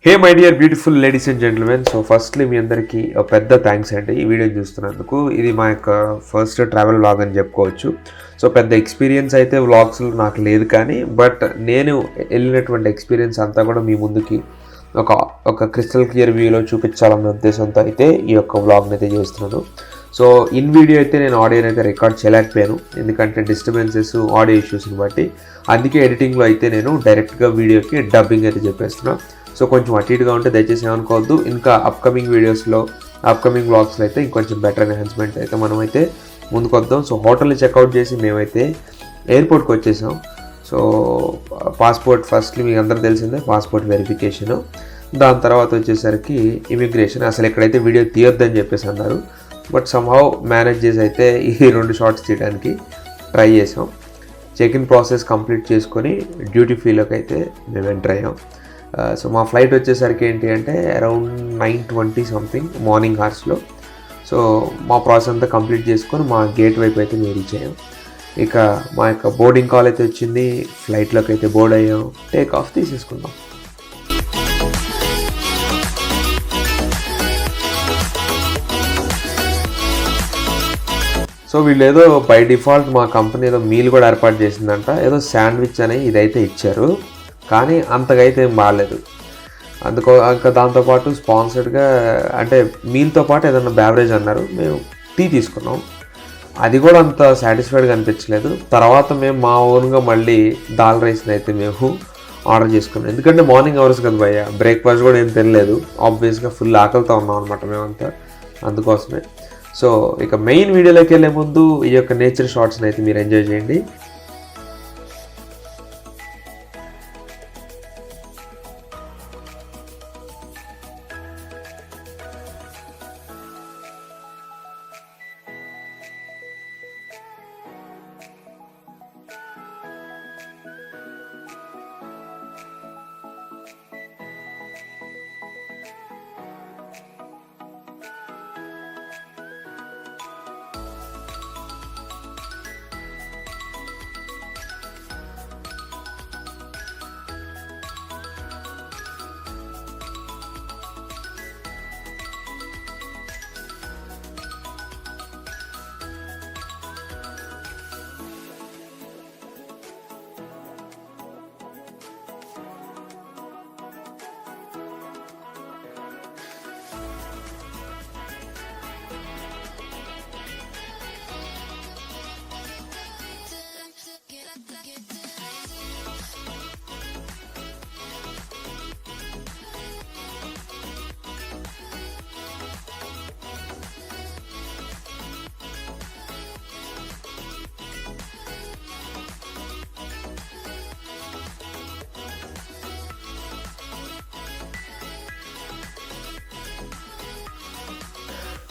Hey my dear beautiful ladies and gentlemen. So firstly మీ అందరికీ ఒక పెద్ద థ్యాంక్స్ అండి ఈ వీడియో చూస్తున్నందుకు. ఇది మా యొక్క ఫస్ట్ ట్రావెల్ వ్లాగ్ అని చెప్పుకోవచ్చు. సో పెద్ద ఎక్స్పీరియన్స్ అయితే వ్లాగ్స్లో నాకు లేదు, కానీ బట్ నేను వెళ్ళినటువంటి ఎక్స్పీరియన్స్ అంతా కూడా మీ ముందుకి ఒక ఒక క్రిస్టల్ క్లియర్ వ్యూలో చూపించాలన్న ఉద్దేశంతో అయితే ఈ యొక్క వ్లాగ్ని అయితే చేస్తున్నాను. సో ఇన్ వీడియో అయితే నేను ఆడియోని అయితే రికార్డ్ చేయలేకపోయాను, ఎందుకంటే డిస్టర్బెన్సెస్ ఆడియో ఇష్యూస్ని బట్టి. అందుకే ఎడిటింగ్లో అయితే నేను డైరెక్ట్గా వీడియోకి డబ్బింగ్ అయితే చెప్పేస్తున్నాను. సో కొంచెం అటు ఇటుగా ఉంటే దయచేసి ఏమనుకోవద్దు. ఇంకా అప్కమింగ్ వీడియోస్లో అప్కమింగ్ వ్లాగ్స్లో అయితే ఇంకొంచెం బెటర్ ఎన్హాన్స్మెంట్ అయితే మనమైతే ముందుకు వద్దాం. సో హోటల్ని చెక్అవుట్ చేసి మేమైతే ఎయిర్పోర్ట్కి వచ్చేసాం. సో పాస్పోర్ట్ ఫస్ట్లీ మీకు అందరూ తెలిసిందే, పాస్పోర్ట్ వెరిఫికేషను. దాని తర్వాత వచ్చేసరికి ఇమిగ్రేషన్. అసలు ఎక్కడైతే వీడియో తీయొద్దని చెప్పేసి అన్నారు, బట్ సమ్హౌ మేనేజ్ చేసి అయితే ఈ 2 షార్ట్స్ తీయడానికి ట్రై చేసాం. చెక్ ఇన్ ప్రాసెస్ కంప్లీట్ చేసుకొని డ్యూటీ ఫ్రీలోకి అయితే మేము ఎంటర్ అయ్యాం. సో మా ఫ్లైట్ వచ్చేసరికి ఏంటి అంటే అరౌండ్ 9:20 సంథింగ్ మార్నింగ్ హార్స్లో. సో మా ప్రాసెస్ అంతా కంప్లీట్ చేసుకొని మా గేట్ వైపు అయితే మేము రీచ్ అయ్యాం. ఇక మా యొక్క బోర్డింగ్ కాల్ అయితే వచ్చింది, ఫ్లైట్లోకి అయితే బోర్డ్ అయ్యాం, టేక్ ఆఫ్ తీసేసుకుందాం. సో వీళ్ళు ఏదో బై డిఫాల్ట్ మా కంపెనీ ఏదో మీల్ కూడా ఏర్పాటు చేసిందంట, ఏదో శాండ్విచ్ అని ఇదైతే ఇచ్చారు, కానీ అంతగా అయితే ఏం బాగాలేదు. ఇంకా దాంతోపాటు స్పాన్సర్డ్గా అంటే మీల్తో పాటు ఏదన్నా బ్యావరేజ్ అన్నారు. మేము టీ తీసుకున్నాం, అది కూడా అంత సాటిస్ఫైడ్గా అనిపించలేదు. తర్వాత మేము మా ఓన్గా మళ్ళీ దాల్ రైస్ని అయితే మేము ఆర్డర్ చేసుకున్నాం, ఎందుకంటే మార్నింగ్ అవర్స్ కదా భయ్య, బ్రేక్ఫాస్ట్ కూడా ఏం తినలేదు. ఆబ్వియస్గా ఫుల్ ఆకలితో ఉన్నాం అనమాట మేమంతా, అందుకోసమే. సో ఇక మెయిన్ వీడియోలోకి వెళ్ళే ముందు ఈ యొక్క నేచర్ షాట్స్ని అయితే మీరు ఎంజాయ్ చేయండి.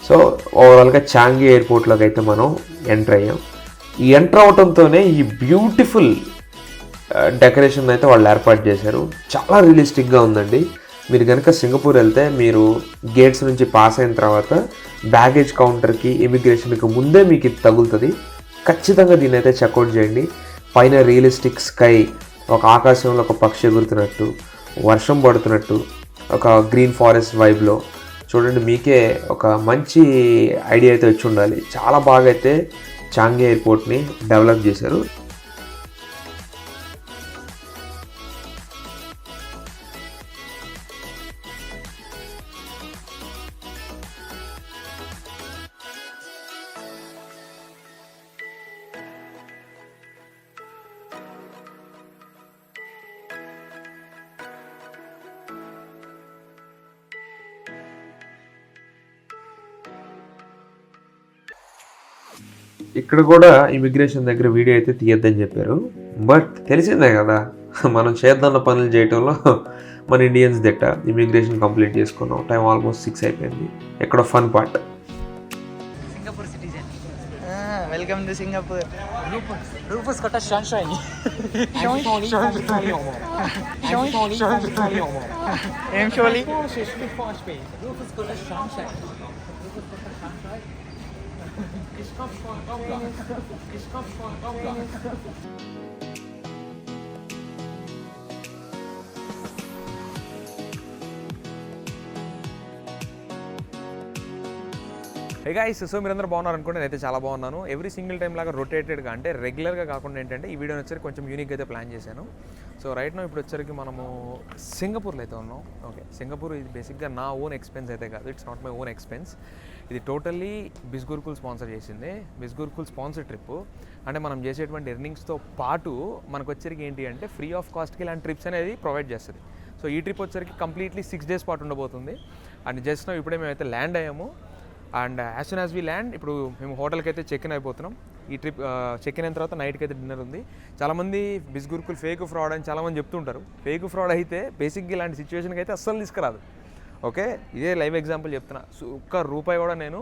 సో ఓవరాల్గా చాంగి ఎయిర్పోర్ట్లోకి అయితే మనం ఎంటర్ అయ్యాం. ఈ ఎంటర్ అవడంతోనే ఈ బ్యూటిఫుల్ డెకరేషన్ అయితే వాళ్ళు ఏర్పాటు చేశారు, చాలా రియలిస్టిక్గా ఉందండి. మీరు కనుక సింగపూర్ వెళ్తే మీరు గేట్స్ నుంచి పాస్ అయిన తర్వాత బ్యాగేజ్ కౌంటర్కి ఇమిగ్రేషన్కి ముందే మీకు ఇది తగులుతుంది. ఖచ్చితంగా దీన్ని అయితే చెక్అవుట్ చేయండి. పైన రియలిస్టిక్ స్కై, ఒక ఆకాశంలో ఒక పక్షి ఎగురుతున్నట్టు, వర్షం పడుతున్నట్టు, ఒక గ్రీన్ ఫారెస్ట్ వైబ్లో చూడండి. మీకే ఒక మంచి ఐడియా అయితే వచ్చి ఉండాలి. చాలా బాగా అయితే చాంగి ఎయిర్పోర్ట్ని డెవలప్ చేశారు. ఇక్కడ కూడా ఇమిగ్రేషన్ దగ్గర వీడియో అయితే తీయద్దని చెప్పారు, బట్ తెలిసిందే కదా మనం చేద్దాన్న పనులు చేయటంలో మన ఇండియన్స్ దిట్ట. ఇమిగ్రేషన్ కంప్లీట్ చేసుకున్నాం, టైం ఆల్మోస్ట్ 6 అయిపోయింది. ఎక్కడ fun part. Singapore citizen, welcome to Singapore. Rufus కట్ట షాన్షైన్ ఏం షోలీ రూపస్ కట్ట షాన్షైన్. హే గైస్, సో మీరందరూ బాగున్నారు అనుకుంటే నేనైతే చాలా బాగున్నాను. ఎవ్రీ సింగిల్ టైం లాగా రొటేటెడ్గా అంటే రెగ్యులర్గా కాకుండా ఏంటంటే ఈ వీడియోని వచ్చరికి కొంచెం యూనిక్గా అయితే ప్లాన్ చేశాను. సో రైట్ నో ఇప్పుడు వచ్చరికి మనము సింగపూర్లో అయితే ఉన్నాం. ఓకే, సింగపూర్ ఇది బేసిక్గా నా ఓన్ ఎక్స్పెన్స్ అయితే కాదు, it's not my own expense. ఇది టోటల్లీ బిస్ గురుకుల్ స్పాన్సర్ చేసింది. బిస్ గురుకుల్ స్పాన్సర్ ట్రిప్ అంటే మనం చేసేటువంటి ఎర్నింగ్స్తో పాటు మనకు వచ్చరికి ఏంటి అంటే ఫ్రీ ఆఫ్ కాస్ట్కి ఇలాంటి ట్రిప్స్ అనేది ప్రొవైడ్ చేస్తుంది. సో ఈ ట్రిప్ వచ్చరికి కంప్లీట్లీ 6 days పాటు ఉండబోతుంది. అండ్ జస్ట్ ఇప్పుడే మేమైతే ల్యాండ్ అయ్యాము. And as soon as we land ఇప్పుడు మేము హోటల్కి అయితే చెక్ ఇన్ అయిపోతున్నాం. ఈ ట్రిప్ చెక్ ఇన్ అయిన తర్వాత నైట్కి అయితే డిన్నర్ ఉంది. చాలామంది బిస్ గురుకుల్ ఫేక్ ఫ్రాడ్ అని చాలామంది చెప్తుంటారు. ఫేక్ ఫ్రాడ్ అయితే బేసిక్గా ఇలాంటి సిచ్యువేషన్కి అయితే అస్సలు తీసుకురాదు. ఓకే, ఇదే లైవ్ ఎగ్జాంపుల్ చెప్తున్నా. ఒక్క రూపాయి కూడా నేను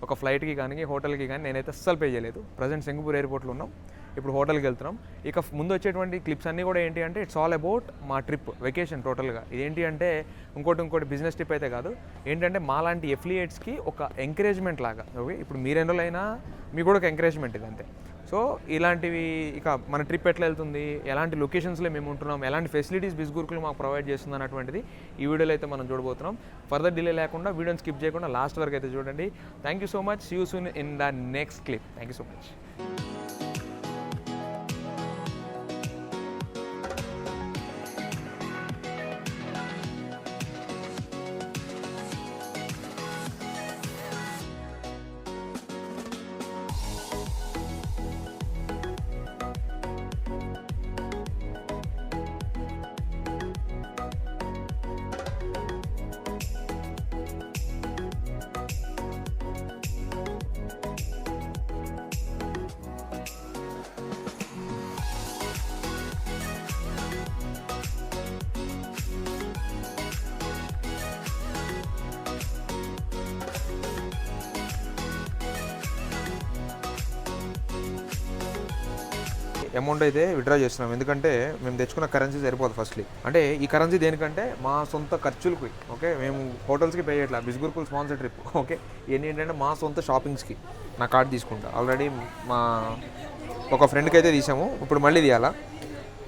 ఒక ఫ్లైట్కి కానీ హోటల్కి కానీ నేనైతే అస్సలు పే చేయలేదు. ప్రజెంట్ సింగపూర్ ఎయిర్పోర్ట్లో ఉన్నాం, ఇప్పుడు హోటల్కి వెళ్తున్నాం. ఇక ముందు వచ్చేటువంటి క్లిప్స్ అన్నీ కూడా ఏంటి అంటే ఇట్స్ ఆల్ అబౌట్ మా ట్రిప్, వెకేషన్ టోటల్గా. ఇదేంటి అంటే ఇంకోటి బిజినెస్ ట్రిప్ అయితే కాదు. ఏంటంటే మాలాంటి ఎఫిలియేట్స్కి ఒక ఎంకరేజ్మెంట్ లాగా. ఓకే, ఇప్పుడు మీరెందులైనా మీకు కూడా ఒక ఎంకరేజ్మెంట్ ఇది అంతే. సో ఇలాంటివి ఇక మన ట్రిప్ ఎట్లా వెళ్తుంది, ఎలాంటి లొకేషన్స్లో మేము ఉంటున్నాం, ఎలాంటి ఫెసిలిటీస్ బిస్ గురుకులు మాకు ప్రొవైడ్ చేస్తుంది అన్నటువంటిది ఈ వీడియోలో అయితే మనం చూడబోతున్నాం. ఫర్దర్ డిలే లేకుండా వీడియోని స్కిప్ చేయకుండా లాస్ట్ వరకు అయితే చూడండి. Thank you so much. See you soon in the next clip. Thank you so much. Amount అయితే విత్డ్రా చేస్తున్నాం, ఎందుకంటే మేము తెచ్చుకున్న కరెన్సీ సరిపోదు ఫస్ట్లీ. అంటే ఈ కరెన్సీ దేనికంటే మా సొంత ఖర్చులకి. ఓకే, మేము హోటల్స్కి పే చేయట్లా, బిస్ గురుకుల్ స్పాన్సర్ ట్రిప్. ఓకే, ఇవన్నీ ఏంటంటే మా సొంత షాపింగ్స్కి నా కార్డ్ తీసుకుంటా. ఆల్రెడీ మా ఒక ఫ్రెండ్కి అయితే తీసాము, ఇప్పుడు మళ్ళీ తీయాలా.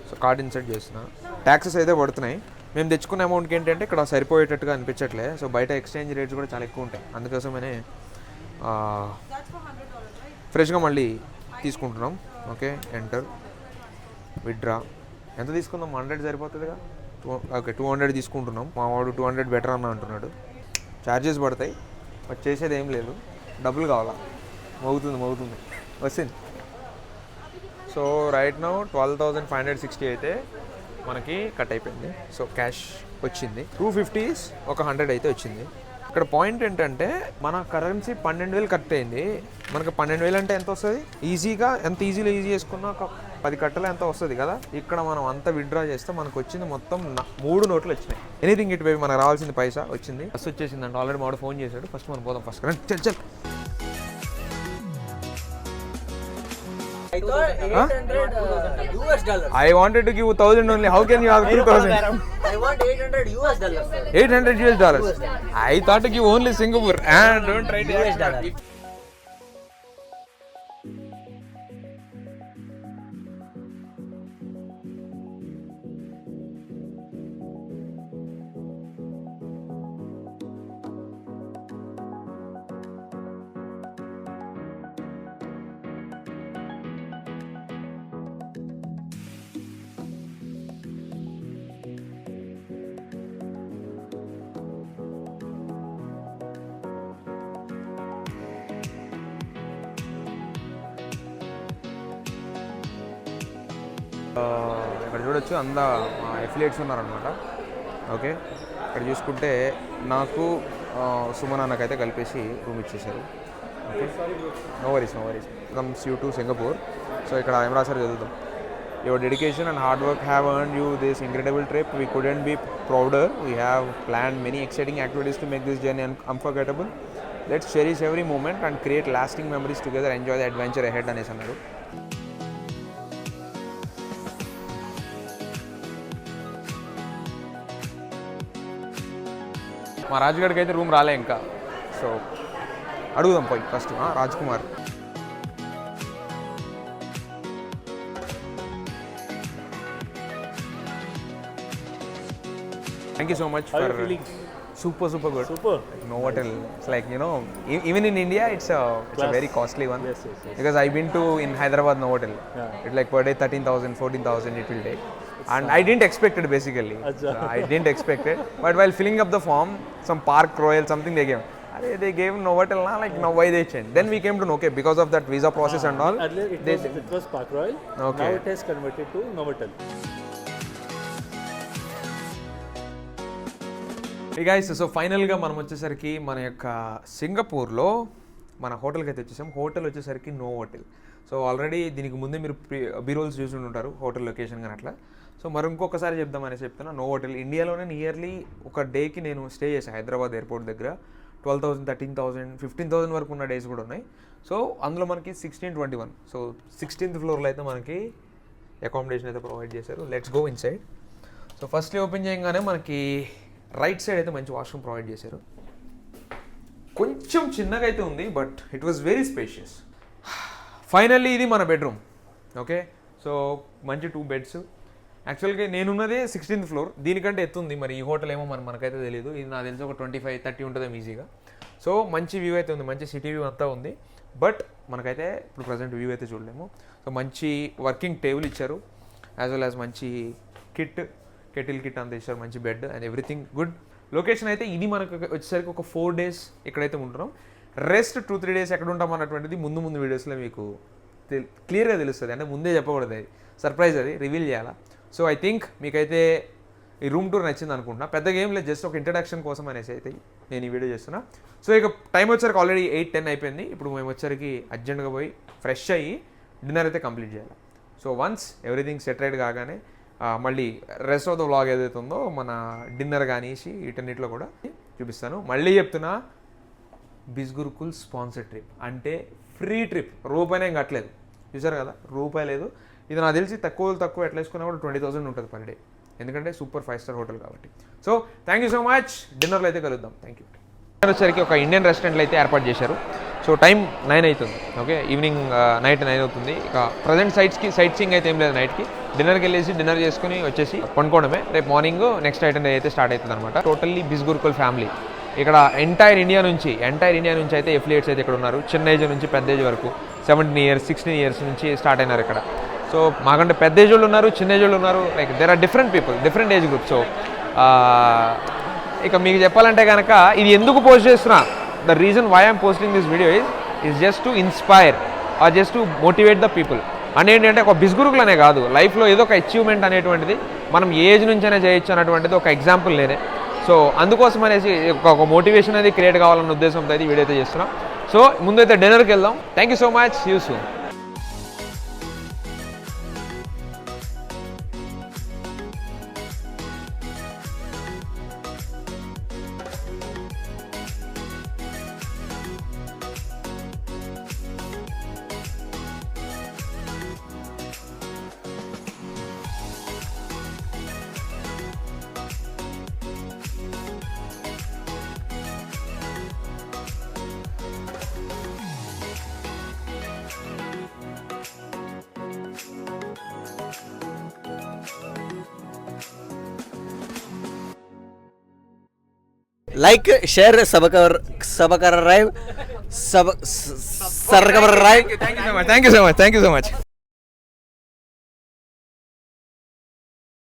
సో కార్డ్ ఇన్సర్ట్ చేస్తున్నా. ట్యాక్సెస్ అయితే పడుతున్నాయి. మేము తెచ్చుకున్న అమౌంట్కి ఏంటంటే ఇక్కడ సరిపోయేటట్టుగా అనిపించట్లే. సో బయట ఎక్స్చేంజ్ రేట్స్ కూడా చాలా ఎక్కువ ఉంటాయి. అందుకోసమనే ఫ్రెష్గా మళ్ళీ తీసుకుంటున్నాం. Okay, enter, withdraw. ఎంత తీసుకుందాం? 100 సరిపోతుందిగా. ఓకే, 200 తీసుకుంటున్నాం. మా వాడు 200 బెటర్ అన్న అంటున్నాడు. ఛార్జెస్ పడతాయి, బట్ చేసేది ఏం లేదు, డబ్బులు కావాలా. మోగుతుంది వచ్చింది. సో రైట్ నౌ 12,560 అయితే మనకి కట్ అయిపోయింది. సో క్యాష్ వచ్చింది 250, ఒక 100 అయితే వచ్చింది. ఇక్కడ పాయింట్ ఏంటంటే మన కరెన్సీ 12,000 కట్ అయింది. మనకు 12,000 అంటే ఎంత వస్తుంది? ఈజీగా ఎంత ఈజీ చేసుకున్నా ఒక 10 కట్టలు ఎంత వస్తుంది కదా. ఇక్కడ మనం అంతా విత్డ్రా చేస్తే మనకు వచ్చింది మొత్తం 3 నోట్లు వచ్చినాయి. ఎనీథింగ్ ఇటు పోయి మనకు రావాల్సింది పైసా వచ్చింది. బస్ వచ్చేసింది అంటే ఆల్రెడీ మాడు ఫోన్ చేశాడు. ఫస్ట్ మనం పోదాం. ఫస్ట్ చల్ I wanted to give 1,000 only. How can you have 2,000? I want $800. $800. I thought to give only Singapore. And don't try to $. ఇక్కడ చూడొచ్చు అందా మా ఎఫిలియేట్స్ ఉన్నారనమాట. ఓకే, ఇక్కడ చూసుకుంటే నాకు సుమన్ అన్నకైతే కలిపేసి రూమ్ ఇచ్చేసారు. Okay, no worries. Comes you to Singapore. So ఇక్కడ ఏం రాశారు చదువుతాం. Your dedication and hard work have earned you this incredible trip. We couldn't be prouder. We have planned many exciting activities to make this journey unforgettable. Let's cherish every moment and create lasting memories together. Enjoy the adventure ahead అనేసి అన్నారు. మా రాజుగారికి అయితే room రాలే ఇంకా. So అడుగుదాం పోయి first. Raj Kumar, thank you so much for super good. Super. Novotel, it's like, you know, even in India, it's a very costly one. Yes. Because I've been to in Hyderabad Novotel. Yeah. It's like per day 13,000, 14,000 it will take. And I didn't expect it basically. So I didn't expect it. But while filling up the form, some Park Royal, something they gave. They gave Novotel now, like now why they changed? Then we came to know, okay, because of that visa process and all. Earlier it was Park Royal. Okay. Now it has converted to Novotel. Hey guys, so ఫైనల్గా మనం వచ్చేసరికి మన యొక్క సింగపూర్లో మన హోటల్కి అయితే వచ్చేసాం. హోటల్ వచ్చేసరికి నోవోటెల్. సో ఆల్రెడీ దీనికి ముందే మీరు బీరోల్స్ చూసి ఉంటారు హోటల్ లొకేషన్ కానీ అట్లా. సో మరి ఇంకొకసారి చెప్దామని చెప్తున్నా. నోవోటెల్ ఇండియాలోనే నియర్లీ ఒక డేకి నేను స్టే చేశాను హైదరాబాద్ ఎయిర్పోర్ట్ దగ్గర. 12,000, 13,000, 15,000 వరకు ఉన్న డేస్ కూడా ఉన్నాయి. సో అందులో మనకి 1621. సో 16th ఫ్లోర్లో అయితే మనకి అకామిడేషన్ అయితే ప్రొవైడ్ చేశారు. Let's go in side. So firstly open చేయగానే మనకి రైట్ సైడ్ అయితే మంచి వాష్రూమ్ ప్రొవైడ్ చేశారు. కొంచెం చిన్నగా అయితే ఉంది, but it was very spacious. Finally ఇది మన బెడ్రూమ్. ఓకే, సో మంచి 2 బెడ్స్. యాక్చువల్గా నేనున్నదే 16th ఫ్లోర్, దీనికంటే ఎత్తుంది. మరి ఈ హోటల్ ఏమో మనకైతే తెలియదు. ఇది నాకు తెలిసి ఒక 25-30 ఉంటుంది ఈజీగా. సో మంచి వ్యూ అయితే ఉంది, మంచి సిటీ వ్యూ అంతా ఉంది. బట్ మనకైతే ఇప్పుడు ప్రజెంట్ వ్యూ అయితే చూడలేము. సో మంచి వర్కింగ్ టేబుల్ ఇచ్చారు, యాజ్ వెల్ యాజ్ మంచి కెటిల్ కిట్ అంతా ఇచ్చారు, మంచి bed and everything good. Location అయితే ఇది మనకు వచ్చేసరికి ఒక 4 days ఇక్కడైతే ఉంటున్నాం. రెస్ట్ 2-3 days ఎక్కడ ఉంటాం అన్నటువంటిది ముందు వీడియోస్లో మీకు క్లియర్గా తెలుస్తుంది. అంటే ముందే చెప్పకూడదు, అది సర్ప్రైజ్, అది రివీల్ చేయాలా. సో ఐ థింక్ మీకైతే ఈ రూమ్ టూర్ నచ్చింది అనుకుంటున్నా. పెద్దగా ఏం లేదు, జస్ట్ ఒక ఇంట్రడక్షన్ కోసం అనేసి అయితే నేను ఈ వీడియో చేస్తున్నా. సో ఇక టైం వచ్చరికి ఆల్రెడీ 8-10 అయిపోయింది. ఇప్పుడు మేము వచ్చరికి అర్జెంట్గా పోయి ఫ్రెష్ అయ్యి డిన్నర్ అయితే కంప్లీట్ చేయాలి. సో వన్స్ ఎవ్రీథింగ్ సెటరేట్ కాగానే మళ్ళీ రెస్ట్ ఆఫ్ ద వ్లాగ్ ఏదైతే ఉందో మన డిన్నర్ కానిసి వీటన్నిటిలో కూడా చూపిస్తాను. మళ్ళీ చెప్తున్నా, బిస్గురుకుల్ స్పాన్సర్ ట్రిప్ అంటే ఫ్రీ ట్రిప్, రూపాయనే కట్టలేదు. చూసారు కదా, రూపాయి లేదు. ఇది నాకు తెలిసి తక్కువ ఎట్లా వేసుకున్నా కూడా 20,000 ఉంటుంది పర్ డే, ఎందుకంటే సూపర్ 5-star హోటల్ కాబట్టి. So thank you so much. డిన్నర్లో అయితే కలుద్దాం. Thank you. వచ్చేసరికి ఒక ఇండియన్ రెస్టారెంట్లో అయితే ఏర్పాటు చేశారు. సో టైం 9 అవుతుంది. ఓకే, ఈవినింగ్ నైట్ 9 అవుతుంది. ఇక ప్రజెంట్ సైట్ సీయింగ్ అయితే ఏం లేదు. నైట్కి డిన్నర్కి వెళ్ళేసి డిన్నర్ చేసుకుని వచ్చేసి పండుకోవడమే. రేపు మార్నింగ్ నెక్స్ట్ ఐటమ్ అయితే స్టార్ట్ అవుతుంది అనమాట. టోటల్లీ బిస్గురుకుల్ ఫ్యామిలీ ఇక్కడ ఎంటైర్ ఇండియా నుంచి అయితే ఎఫిలియేట్స్ అయితే ఇక్కడ ఉన్నారు. చిన్న ఏజ్ నుంచి పెద్ద ఏజ్ వరకు 17 years 16 years నుంచి స్టార్ట్ అయినారు ఇక్కడ. సో మాకంటే పెద్ద ఏజ్ వాళ్ళు ఉన్నారు, చిన్న ఏజ్ వాళ్ళు ఉన్నారు. Like there are different people, different age group. So ఇక మీకు చెప్పాలంటే కనుక ఇది ఎందుకు పోస్ట్ చేస్తున్నా, the reason why I'm posting this video is just to inspire or just to motivate the people. అని ఏంటంటే ఒక బిస్గురుకులనే కాదు, లైఫ్లో ఏదో ఒక అచీవ్మెంట్ అనేటువంటిది మనం ఏజ్ నుంచైనా చేయొచ్చు అన్నటువంటిది ఒక ఎగ్జాంపుల్ నేనే. సో అందుకోసం అనేసి ఒక మోటివేషన్ అనేది క్రియేట్ కావాలన్న ఉద్దేశంతో అయితే వీడియో అయితే చేస్తున్నాం. సో ముందైతే డిన్నర్కి వెళ్దాం. Thank you so much. See you soon. Like, share, subscribe. Thank you so much.